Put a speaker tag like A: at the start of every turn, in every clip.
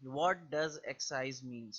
A: What does excise means?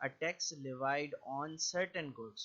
A: a tax levied on certain goods।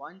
A: 1,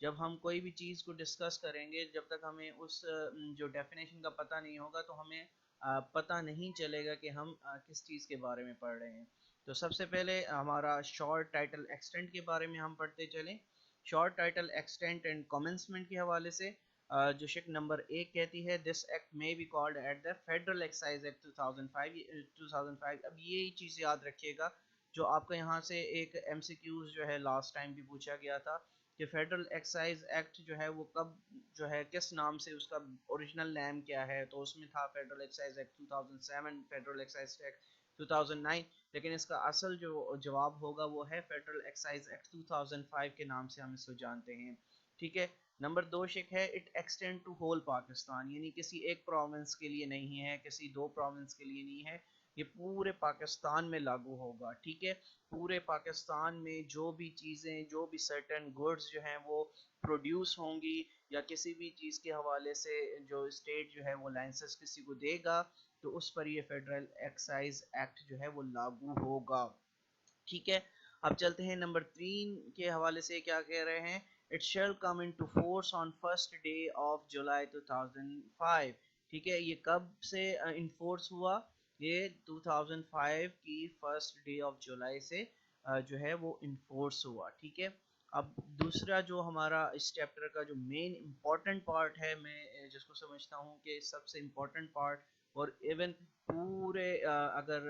A: جب ہم کوئی بھی چیز کو ڈسکس کریں گے، جب تک ہمیں اس جو ڈیفینیشن کا پتہ نہیں ہوگا تو ہمیں پتہ نہیں چلے گا کہ ہم کس چیز کے بارے میں پڑھ رہے ہیں. تو سب سے پہلے ہمارا شارٹ ٹائٹل ایکسٹینٹ کے بارے میں ہم پڑھتے چلیں. Short title extent and commencement کے حوالے سے جو شک نمبر 1 کہتی ہے دس ایکٹ میں be called at the federal excise act 2005. اب یہ چیز یاد رکھیے گا جو آپ کا یہاں سے ایک ایم سی کیوز جو ہے لاسٹ ٹائم بھی پوچھا گیا تھا کہ فیڈرل ایکسائز ایکٹ جو ہے وہ کب جو ہے کس نام سے اس کا اوریجنل نیم کیا ہے. تو اس میں تھا federal excise act 2007، federal excise act 2009، لیکن اس کا اصل جو جواب ہوگا وہ ہے فیڈرل ایکسائز ایکٹ 2005 کے نام سے ہم اس کو جانتے ہیں. ٹھیک ہے. نمبر 2 شک ہے it extend two whole Pakistan, یعنی کسی ایک پروونس کے لیے نہیں ہے، کسی 2 پروونس کے لیے نہیں ہے، یہ پورے پاکستان میں لاگو ہوگا. ٹھیک ہے. پورے پاکستان میں جو بھی چیزیں، جو بھی سرٹن گڈز جو ہیں وہ پروڈیوس ہوں گی یا کسی بھی چیز کے حوالے سے جو اسٹیٹ جو ہے وہ لائسنس کسی کو دے گا تو اس پر یہ فیڈرل ایکسائز ایکٹ جو ہے وہ لاگو ہوگا. ٹھیک ہے. اب چلتے ہیں نمبر 3 کے حوالے سے کیا کہہ رہے ہیں. It shall come into force on first day of July 2005. ٹھیک ہے. یہ کب سے انفورس ہوا؟ یہ 2005 کی فرسٹ ڈے آف جولائی سے جو ہے وہ انفورس ہوا. ٹھیک ہے. اب دوسرا جو ہمارا اس چیپٹر کا جو مین امپورٹنٹ پارٹ ہے، میں جس کو سمجھتا ہوں کہ سب سے امپورٹنٹ پارٹ اور ایون پورے اگر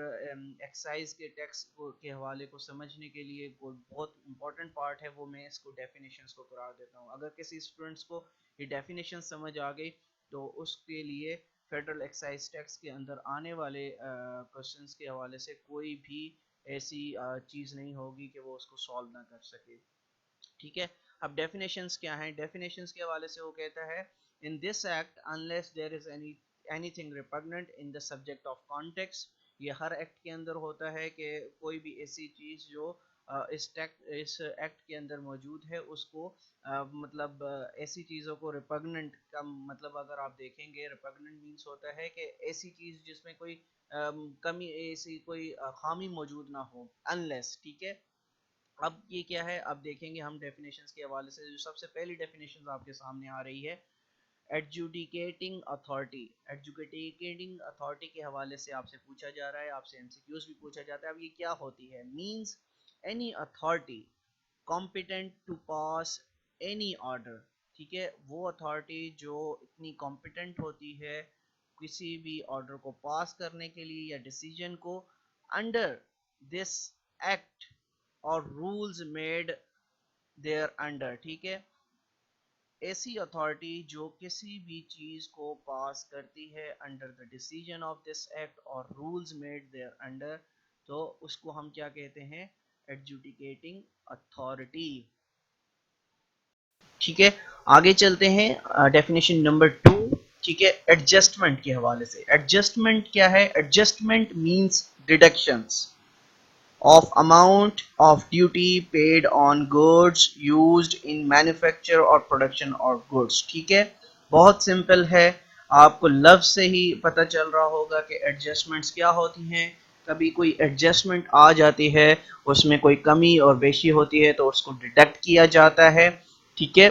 A: ایکسائز کے ٹیکس کے حوالے کو سمجھنے کے لیے بہت امپورٹنٹ پارٹ ہے، وہ میں اس کو ڈیفینیشنز کو قرار دیتا ہوں. اگر کسی اسٹوڈنٹس کو یہ ڈیفینیشن سمجھ آ گئی تو اس کے لیے فیڈرل ایکسائز ٹیکس کے اندر آنے والے کوشچنس کے حوالے سے کوئی بھی ایسی چیز نہیں ہوگی کہ وہ اس کو سالو نہ کر سکے. ٹھیک ہے. اب ڈیفینیشنز کیا ہیں؟ ڈیفینیشنز کے حوالے سے وہ کہتا ہے in this act unless there is anything repugnant in the subject of context. یہ ہر ایکٹ کے اندر ہوتا ہے کہ کوئی بھی ایسی چیز جو اس ایکٹ کے اندر موجود ہے اس کو مطلب ایسی چیزوں کو ریپگننٹ کا مطلب اگر آپ دیکھیں گے ریپگننٹ مینس ہوتا ہے کہ ایسی چیز جس میں کوئی کمی، ایسی کوئی خامی موجود نہ ہو unless. ٹھیک ہے. اب یہ کیا ہے؟ اب دیکھیں گے ہم ڈیفینیشنز کے حوالے سے. جو سب سے پہلی ڈیفینیشن آپ کے سامنے آ رہی ہے ایڈجوڈیکیٹنگ اتھارٹی. ایڈجوڈیکیٹنگ اتھارٹی کے حوالے سے آپ سے پوچھا جا رہا ہے، آپ سے ایم سی کیوز بھی پوچھا جاتا ہے. اب یہ کیا ہوتی ہے؟ Means any authority competent to pass any order. ٹھیک ہے. وہ اتھارٹی جو اتنی کمپیٹنٹ ہوتی ہے کسی بھی آرڈر کو پاس کرنے کے لیے یا ڈیسیجن کو انڈر دس ایکٹ اور رولز میڈ دیئر انڈر. ٹھیک ہے. ایسی اتھارٹی جو کسی بھی چیز کو پاس کرتی ہے under the decision of this act اور رولز میڈ دیئر انڈر، تو اس کو ہم کیا کہتے ہیں؟ ایڈجوڈیکیٹنگ اتھارٹی. ٹھیک ہے. آگے چلتے ہیں ڈیفینیشن نمبر 2. ٹھیک ہے. ایڈجسٹمنٹ کے حوالے سے. ایڈجسٹمنٹ کیا ہے؟ Adjustment means deductions of amount of duty paid on goods used in manufacture or production of goods. ٹھیک ہے. بہت سمپل ہے، آپ کو لفظ سے ہی پتہ چل رہا ہوگا کہ ایڈجسٹمنٹس کیا ہوتی ہیں. کبھی کوئی ایڈجسٹمنٹ آ جاتی ہے، اس میں کوئی کمی اور بیشی ہوتی ہے تو اس کو ڈیڈکٹ کیا جاتا ہے. ٹھیک ہے.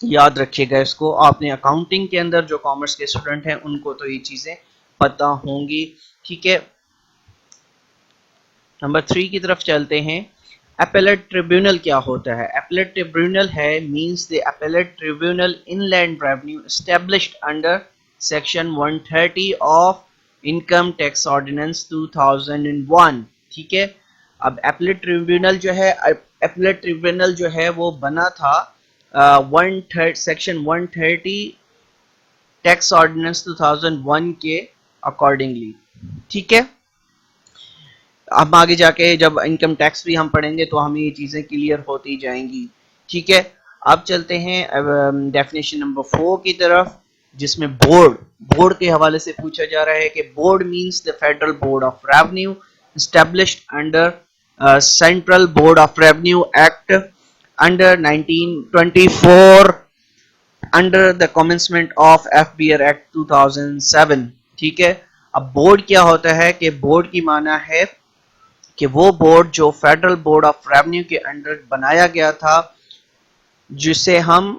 A: یاد رکھیے گا اس کو. آپ نے اکاؤنٹنگ کے اندر جو کامرس کے اسٹوڈنٹ ہیں ان کو تو یہ چیزیں پتہ ہوں گی. ٹھیک ہے. نمبر 3 کی طرف چلتے ہیں. اپیلیٹ ٹریبیونل کیا ہوتا ہے؟ اپیلیٹ ٹریبیونل ہے means the appellate tribunal in land revenue established under section 130 of income tax ordinance 2001. ٹھیک ہے. اب اپیلیٹ ٹریبیونل جو ہے وہ بنا تھا سیکشن 130 ٹیکس آرڈیننس 2001 کے اکارڈنگلی. ٹھیک ہے. اب آگے جا کے جب انکم ٹیکس بھی ہم پڑھیں گے تو ہمیں یہ چیزیں کلیئر ہوتی جائیں گی. ٹھیک ہے. اب چلتے ہیں ڈیفینیشن نمبر 4 کی طرف، جس میں بورڈ کے حوالے سے پوچھا جا رہا ہے کہ board means the federal board of revenue established under central board of revenue act under 1924 under the commencement of F B R act 2007. ٹھیک ہے. اب بورڈ کیا ہوتا ہے؟ کہ بورڈ کی معنی ہے کہ وہ بورڈ جو فیڈرل بورڈ آف ریونیو کے انڈر بنایا گیا تھا جسے ہم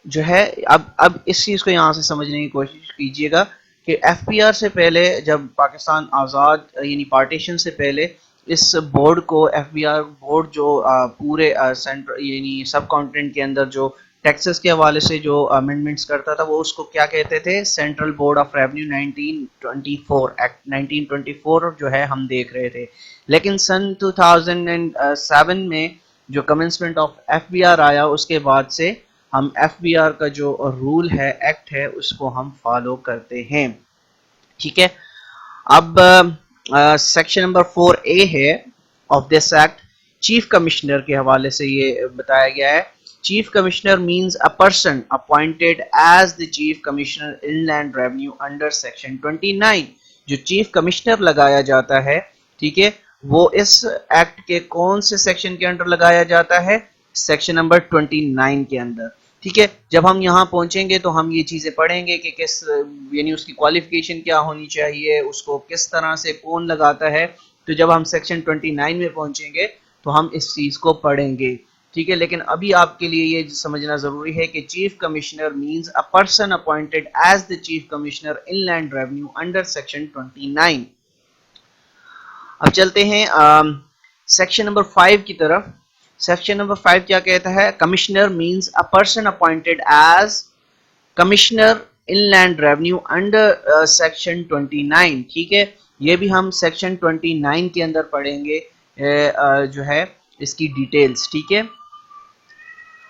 A: جو ہے اب اس چیز کو یہاں سے سمجھنے کی کوشش کیجئے گا کہ ایف پی آر سے پہلے جب پاکستان آزاد یعنی پارٹیشن سے پہلے اس بورڈ کو ایف بی آر بورڈ جو پورے سینٹر یعنی سب کانٹیننٹ کے اندر جو ٹیکسز کے حوالے سے جو امینڈمنٹس کرتا تھا وہ اس کو کیا کہتے تھے central board of revenue 1924 act 1924 جو ہے ہم دیکھ رہے تھے لیکن سن 2007 میں جو commencement of F B R آیا اس کے بعد سے ہم ایف بی آر کا جو رول ہے ایکٹ ہے اس کو ہم فالو کرتے ہیں ٹھیک ہے اب سیکشن نمبر 4A ہے of this act chief commissioner کے حوالے سے یہ بتایا گیا ہے chief commissioner means a person appointed as the chief commissioner in land revenue under section 29 جو چیف کمشنر لگایا جاتا ہے ٹھیک ہے وہ اس ایکٹ کے کون سے سیکشن کے انڈر لگایا جاتا ہے سیکشن نمبر 29 کے اندر ٹھیک ہے جب ہم یہاں پہنچیں گے تو ہم یہ چیزیں پڑھیں گے کہ کس یعنی اس کی کوالیفیکیشن کیا ہونی چاہیے اس کو کس طرح سے کون لگاتا ہے تو جب ہم سیکشن 29 میں پہنچیں گے تو ہم اس چیز کو پڑھیں گے ٹھیک ہے لیکن ابھی آپ کے لیے یہ سمجھنا ضروری ہے کہ chief commissioner means a person appointed as the chief commissioner in land revenue under section 29 اب چلتے ہیں سیکشن نمبر 5 کی طرف سیکشن نمبر 5 کیا کہتا ہے commissioner means a person appointed as commissioner in land revenue under section 29 ٹھیک ہے یہ بھی ہم سیکشن 29 کے اندر پڑھیں گے جو ہے اس کی ڈیٹیلز ٹھیک ہے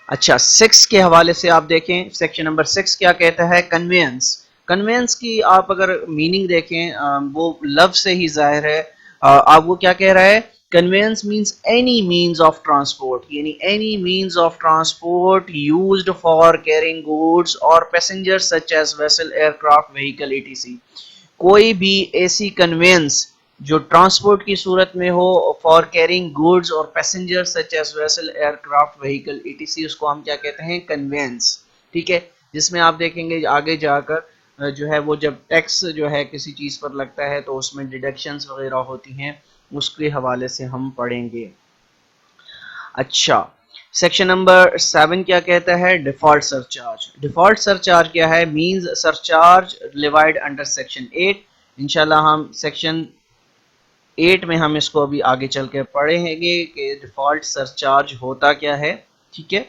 A: اچھا 6 کے حوالے سے آپ دیکھیں سیکشن نمبر 6 کیا کہتا ہے کنوینس کنوینس کی آپ اگر میننگ دیکھیں وہ لفظ سے ہی ظاہر ہے آپ وہ کیا کہہ رہا ہے conveyance means any means of transport یعنی any means of transport used for carrying goods or passengers such as vessel aircraft vehicle etc کوئی بھی ایسی conveyance جو ٹرانسپورٹ کی صورت میں ہو فار کیرنگ گوڈز اور پیسنجر سچ ایز ویسل ایئر کرافٹ وہیکل ایٹی اس کو ہم کیا کہتے ہیں کنوینس ٹھیک ہے جس میں آپ دیکھیں گے آگے جا کر جو ہے وہ جب ٹیکس جو ہے کسی چیز پر لگتا ہے تو اس میں ڈیڈکشنز وغیرہ ہوتی ہیں اس کے حوالے سے ہم پڑھیں گے اچھا سیکشن نمبر 7 کیا کہتا ہے ڈیفالٹ سرچارج ڈیفالٹ سرچارج کیا ہے مینز سرچارج لیوائڈ انڈر سیکشن 8 انشاءاللہ ہم سیکشن 8 میں ہم اس کو ابھی آگے چل کے پڑھیں گے کہ ڈیفالٹ سرچارج ہوتا کیا ہے ٹھیک ہے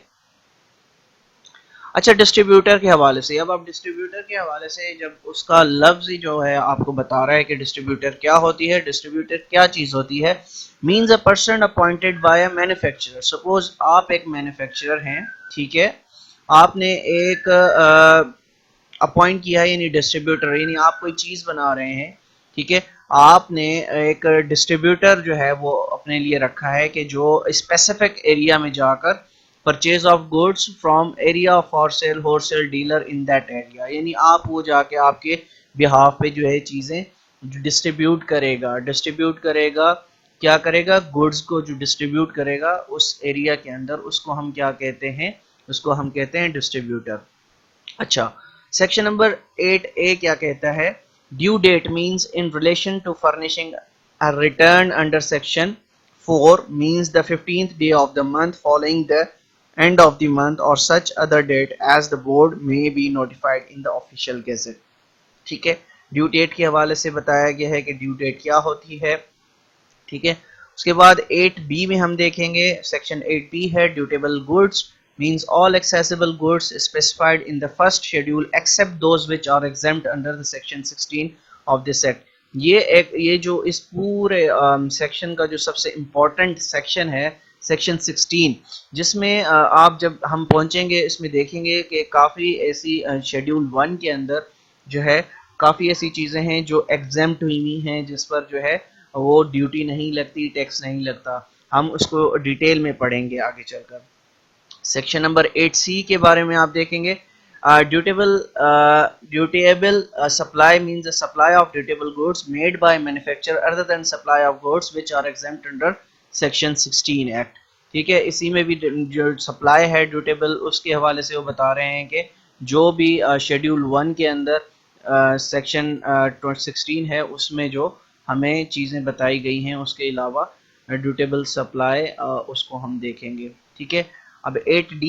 A: اچھا ڈسٹریبیوٹر کے حوالے سے اب ڈسٹریبیوٹر کے حوالے سے جب اس کا لفظ جو ہے آپ کو بتا رہا ہے کہ ڈسٹریبیوٹر کیا ہوتی ہے ڈسٹریبیوٹر کیا چیز ہوتی ہے means a person appointed by a manufacturer suppose آپ ایک مینوفیکچرر ہیں ٹھیک ہے آپ نے ایک اپوائنٹ کیا ہے یعنی ڈسٹریبیوٹر یعنی آپ کوئی چیز بنا رہے ہیں ٹھیک ہے آپ نے ایک ڈسٹریبیوٹر جو ہے وہ اپنے لیے رکھا ہے کہ جو اسپیسیفک ایریا میں جا کر purchase of goods from area for sale wholesale dealer in that area یعنی آپ وہ جا کے آپ کے بہاف پہ جو ہے چیزیں ڈسٹریبیوٹ کرے گا کیا کرے گا گوڈز کو جو ڈسٹریبیوٹ کرے گا اس ایریا کے اندر اس کو ہم کیا کہتے ہیں اس کو ہم کہتے ہیں ڈسٹریبیوٹر اچھا سیکشن نمبر 8A کیا کہتا ہے due date means in relation to furnishing a return under section 4 means the 15th day of the month following the end of the month or such other date as the board may be notified in the official gazette ٹھیک ہے due date کے حوالے سے بتایا گیا ہے کہ due date کیا ہوتی ہے ٹھیک ہے اس کے بعد 8B میں ہم دیکھیں گے سیکشن 8B ہے ڈیوٹیبل goods means all accessible goods specified in the first schedule except those which are exempt under the section 16 of this act یہ جو اس پورے سیکشن کا جو سب سے امپورٹنٹ سیکشن ہے سیکشن 16 جس میں آپ جب ہم پہنچیں گے اس میں دیکھیں گے کہ کافی ایسی شیڈیول 1 کے اندر جو ہے کافی ایسی چیزیں ہیں جو ایگزمپٹ ہوئی ہیں جس پر جو ہے وہ ڈیوٹی نہیں لگتی ٹیکس نہیں لگتا ہم اس کو ڈیٹیل میں پڑھیں گے آگے چل کر سیکشن نمبر 8C کے بارے میں آپ دیکھیں گے dutiable supply means the supply of dutiable goods made by manufacturer other than supply of goods which are exempt under section 16 act ٹھیک ہے اسی میں بھی جو سپلائی ہے ڈیوٹیبل اس کے حوالے سے وہ بتا رہے ہیں کہ جو بھی شیڈیول 1 کے اندر سیکشن 16 ہے اس میں جو ہمیں چیزیں بتائی گئی ہیں اس کے علاوہ ڈیوٹیبل سپلائی اس کو ہم دیکھیں گے ٹھیک ہے اب 8D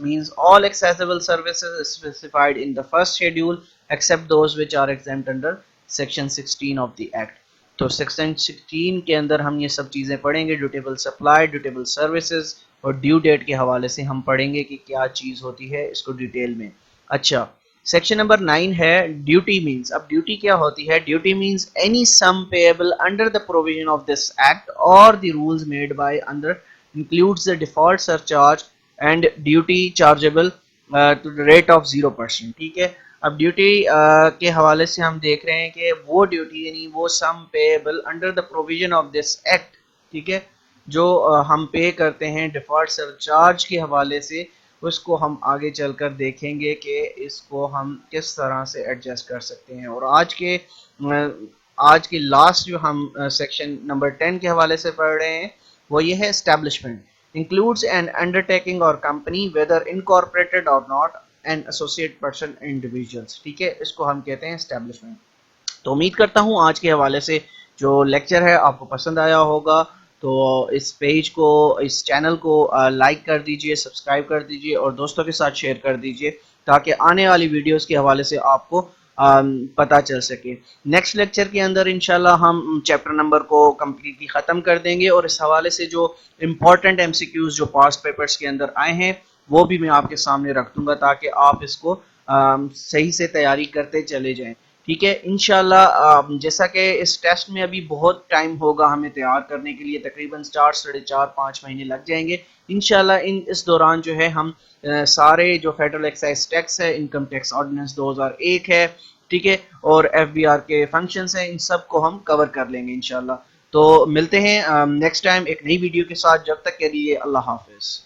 A: means all accessible services specified in the first schedule except those which are exempt under section 16 of the act. تو section 16 کے اندر ہم یہ سب چیزیں پڑھیں گے, ڈیوٹیبل سپلائی, ڈیوٹیبل سروسز اور ڈیو ڈیٹ کے حوالے سے ہم پڑھیں گے کہ کیا چیز ہوتی ہے اس کو ڈیٹیل میں. اچھا, سیکشن نمبر 9 ہے ڈیوٹی مینس. اب ڈیوٹی کیا ہوتی ہے؟ Duty means any sum payable under the provision of this act اور the rules made by under includes the default surcharge and duty chargeable to the rate of 0%. ٹھیک ہے, اب duty کے حوالے سے ہم دیکھ رہے ہیں کہ وہ ڈیوٹی یعنی وہ sum payable under the provision of this act, ٹھیک ہے, جو ہم پے کرتے ہیں ڈیفالٹ سرچارج کے حوالے سے, اس کو ہم آگے چل کر دیکھیں گے کہ اس کو ہم کس طرح سے ایڈجسٹ کر سکتے ہیں. اور آج کے لاسٹ جو ہم سیکشن نمبر 10 کے حوالے سے پڑھ رہے ہیں وہ یہ ہے establishment. includes an undertaking or company whether incorporated or not and associate person individuals. ٹھیک ہے, اس کو ہم کہتے ہیں اسٹیبلشمنٹ. تو امید کرتا ہوں آج کے حوالے سے جو لیکچر ہے آپ کو پسند آیا ہوگا. تو اس پیج کو, اس چینل کو لائک کر دیجئے, سبسکرائب کر دیجئے اور دوستوں کے ساتھ شیئر کر دیجئے تاکہ آنے والی ویڈیوز کے حوالے سے آپ کو پتہ چل سکے. نیکسٹ لیکچر کے اندر انشاءاللہ ہم چیپٹر نمبر کو کمپلیٹلی ختم کر دیں گے اور اس حوالے سے جو امپورٹنٹ ایم سی کیوز جو پاسٹ پیپرز کے اندر آئے ہیں وہ بھی میں آپ کے سامنے رکھ دوں گا تاکہ آپ اس کو صحیح سے تیاری کرتے چلے جائیں. ٹھیک ہے, انشاءاللہ جیسا کہ اس ٹیسٹ میں ابھی بہت ٹائم ہوگا ہمیں تیار کرنے کے لیے, تقریباً 4-4.5 مہینے لگ جائیں گے. انشاءاللہ اس دوران جو ہے ہم سارے جو فیڈرل ایکسائز ٹیکس ہے, انکم ٹیکس آرڈیننس 2001 ہے, ٹھیک ہے, اور ایف بی آر کے فنکشنز ہیں, ان سب کو ہم کور کر لیں گے انشاءاللہ. تو ملتے ہیں نیکسٹ ٹائم ایک نئی ویڈیو کے ساتھ. جب تک کے لیے اللہ حافظ.